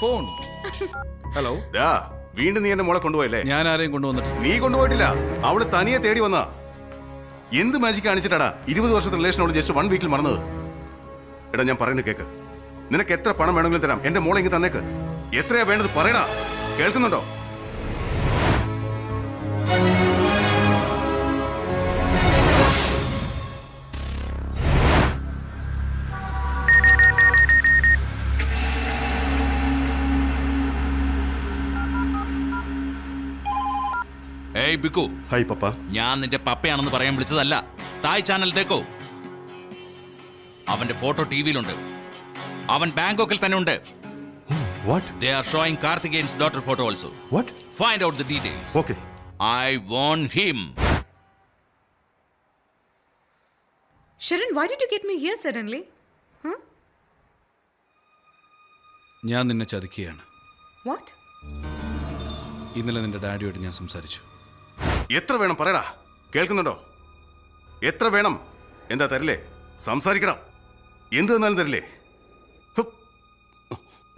Phone. Hello. വീണ്ടും നീ എന്റെ മോളെ കൊണ്ടുപോയല്ലേ? ഞാൻ ആരെയും കൊണ്ടുവന്നിട്ട്. നീ കൊണ്ടുപോയിട്ടില്ല, അവള് തനിയെ തേടി വന്നാ. എന്ത് മാജിക് കാണിച്ചിട്ടാടാ 20 വർഷത്തെ റിലേഷനോട് ജസ്റ്റ് 1 വീക്കിൽ മറന്നത്? എടാ ഞാൻ പറയുന്നത് കേക്ക്. നിനക്ക് എത്ര പണം വേണമെങ്കിലും തരാം, എന്റെ മോളെ ഇങ്ങ് തന്നേക്ക്. എത്രയാ വേണ്ടത് പറയടാ, കേൾക്കുന്നുണ്ടോ? ഏയ് ബിക്കു. ഹായ് പപ്പ. ഞാൻ നിന്റെ പപ്പയാണെന്ന് പറയാൻ വിളിച്ചതല്ല. തായ് ചാനലിലേക്കോ. അവന്റെ ഫോട്ടോ ടിവിയിലുണ്ട്. അവൻ ബാങ്കോക്കിൽ തന്നെ ഉണ്ട്. What? They are showing Karthikeyan's daughter photo also. What? Find out the details. Okay. I want him. Sharon, why did you get me here suddenly? Huh? ഞാൻ നിന്നെ ചതിക്കുകയാണ്. What? ഇന്നലെ നിന്റെ ഡാഡിയോട് ഞാൻ സംസാരിച്ചു. എത്ര വേണം പറയടാ, കേൾക്കുന്നുണ്ടോ? എത്ര വേണം? എന്താ തരില്ലേ? സംസാരിക്കണം. എന്ത് തന്നാലും തരില്ലേ?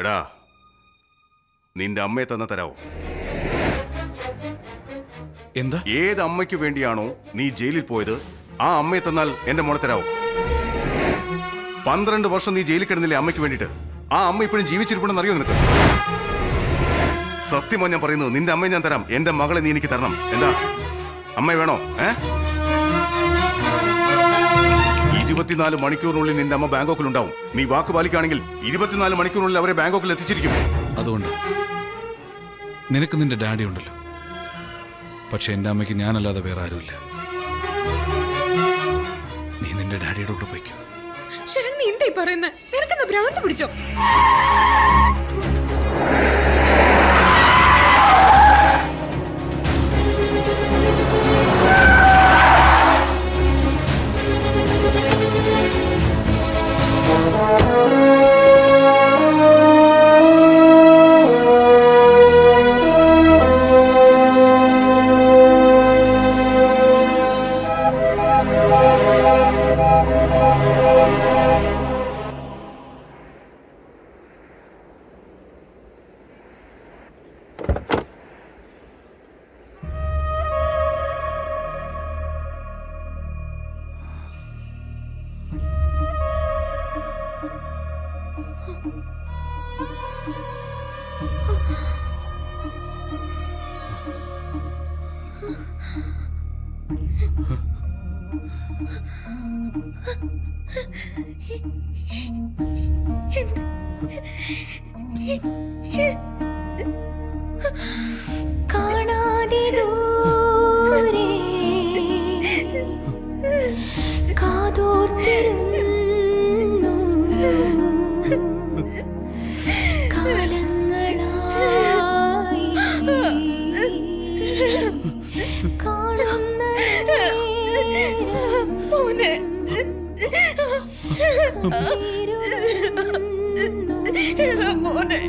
എടാ, നിന്റെ അമ്മയെ തന്ന തരാവോ? എന്താ? ഏത് അമ്മയ്ക്ക് വേണ്ടിയാണോ നീ ജയിലിൽ പോയത്, ആ അമ്മയെ തന്നാൽ എന്റെ മോളെ തരാവോ? 12 വർഷം നീ ജയിലിൽ കിടന്നില്ലേ അമ്മയ്ക്ക് വേണ്ടിയിട്ട്? ആ അമ്മ ഇപ്പോഴും ജീവിച്ചിരിപ്പുണ്ടെന്ന് അറിയോ നിനക്ക്? സത്യമാ ഞാൻ പറയുന്നത്, നിന്റെ അമ്മയെ ഞാൻ തരാം. എന്റെ മകളെ നീ എനിക്ക് തരണം. എന്താ, അമ്മ വേണോ? 24 മണിക്കൂറിനുള്ളിൽ നിന്റെ അമ്മ ബാങ്കോക്കിൽ ഉണ്ടാവും. നീ വാക്ക് പാലിക്കുകയാണെങ്കിൽ 24 മണിക്കൂറിനുള്ളിൽ അവരെ ബാങ്കോക്കിൽ എത്തിച്ചിരിക്കും. അതുകൊണ്ട് നിനക്ക് നിന്റെ ഡാഡി ഉണ്ടല്ലോ, പക്ഷെ എന്റെ അമ്മയ്ക്ക് ഞാനല്ലാതെ വേറെ ആരുമില്ല. നീ നിന്റെ ഡാഡിയുടെ കൂടെ പോയിക്കോ. ശരൺ, നീ എന്തായി പറയുന്നത്? നിനക്കെന്താ ഭ്രാന്ത് പിടിച്ചോ? കാണാതെ ദൂരെ കാതോർത്തിരുന്നു കാലങ്ങളായി കാണുന്ന മോനെ, എടാ മോനെ,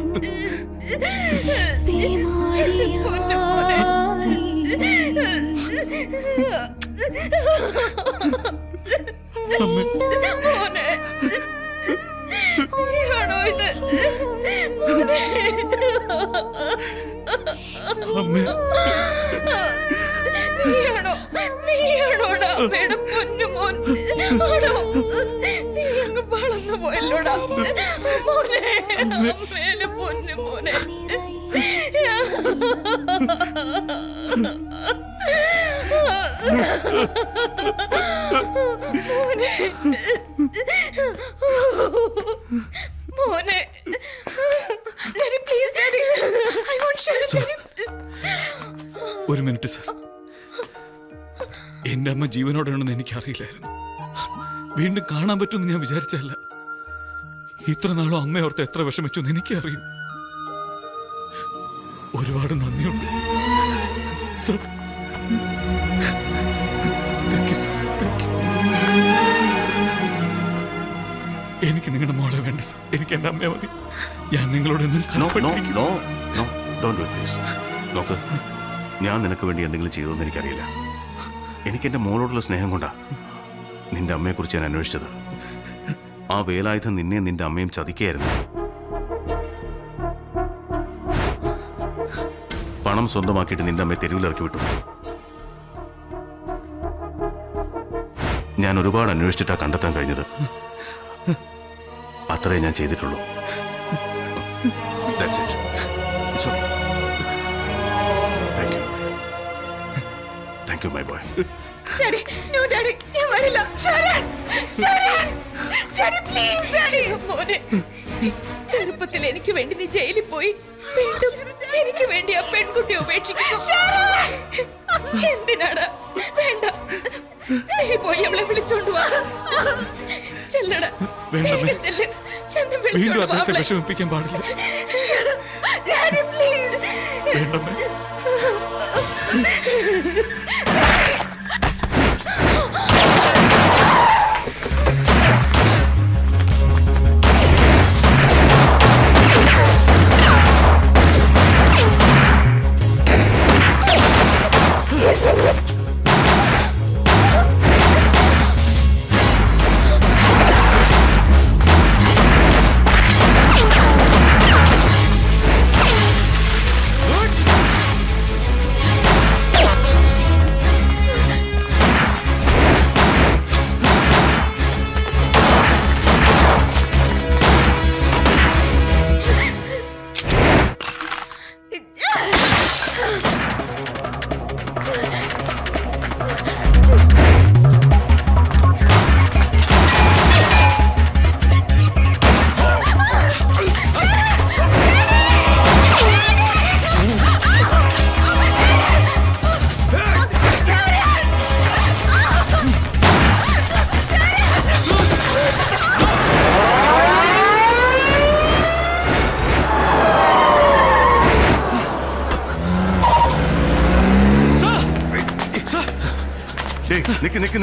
പൊന്നു മോനെ. മോനെ, നീയാണോ ഇത്? മോനെ, നീയാണോടാ അമ്മയുടെ പൊന്നു മോൻ? ആണോ? നീ അങ്ങ് വളർന്നു പോയല്ലോടാ മോനെ, അമ്മേലെ പൊന്നു മോനെ. മോനെ, daddy please, daddy I want share. ഒരു മിനിറ്റ് സർ. എന്റെ അമ്മ ജീവനോടെയാണെന്ന് എനിക്കറിയില്ലായിരുന്നു. വീണ്ടും കാണാൻ പറ്റുമെന്ന് ഞാൻ വിചാരിച്ചല്ല. ഇത്ര നാളും അമ്മയോർത്ത് എത്ര വിഷമിച്ചു എന്ന് എനിക്കറിയും. ഒരുപാട് നന്ദിയുണ്ട് സർ. എനിക്ക് നിങ്ങളുടെ മോളെ വേണ്ട സർ. എനിക്ക് എന്റെ അമ്മയെ മതി. ഞാൻ നിങ്ങളോട് നോക്ക്, ഞാൻ നിനക്ക് വേണ്ടി എന്തെങ്കിലും ചെയ്തോന്ന് എനിക്കറിയില്ല. എനിക്ക് എന്റെ മോളോടുള്ള സ്നേഹം കൊണ്ടാ നിന്റെ അമ്മയെ കുറിച്ച് ഞാൻ അന്വേഷിച്ചത്. ആ വേലായുധം നിന്നെ നിന്റെ അമ്മയും ചതിക്കായിരുന്നു. പണം സ്വന്തമാക്കിയിട്ട് നിന്റെ അമ്മയെ തെരുവിലിറക്കി വിട്ടു. ഞാൻ ഒരുപാട് അന്വേഷിച്ചിട്ടാ കണ്ടെത്താൻ കഴിഞ്ഞത്. അത്രേ ഞാൻ ചെയ്തിട്ടുള്ളൂ. That's it. It's okay. Thank you. Thank you, my boy. Daddy, no daddy, ഞാൻ വരില്ല. Sharan, Sharan, daddy please daddy. മോനെ, ചെറുപ്പത്തിൽ എനിക്ക് വേണ്ടി നീ ജയിലിൽ പോയി, വീണ്ടും എനിക്ക് വേണ്ടി ആ പെൺകുട്ടിയെ ഉപേക്ഷിക്കുന്നു. എന്തിനാണ്? വേണ്ട, നീ പോയി അവളെ വിളിച്ചോണ്ട് വാ. ചെല്ലട, വേണ്ടമ്മേ. ചെല്ല്, ചെന്ന് വീണ്ടും വിളിച്ചോണ്ട് വാ അദ്ദേഹത്തെ അവളെ. വിഷമിപ്പിക്കാൻ പാടില്ല. Daddy please. വേണ്ടമ്മേ.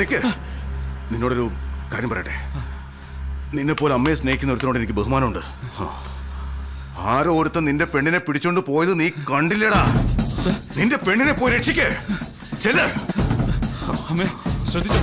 നിക്ക്. നിന്നോടൊരു കാര്യം പറയട്ടെ. നിന്നെ പോലെ അമ്മയെ സ്നേഹിക്കുന്ന ഒരുത്തിനോട് എനിക്ക് ബഹുമാനമുണ്ട്. ആരോ ഒരുത്തൻ നിന്റെ പെണ്ണിനെ പിടിച്ചോണ്ട് പോയത് നീ കണ്ടില്ലടാ. നിന്റെ പെണ്ണിനെ പോയി രക്ഷിക്കേ. ചെല്ല്. അമ്മേ, ശ്രദ്ധിച്ചോ.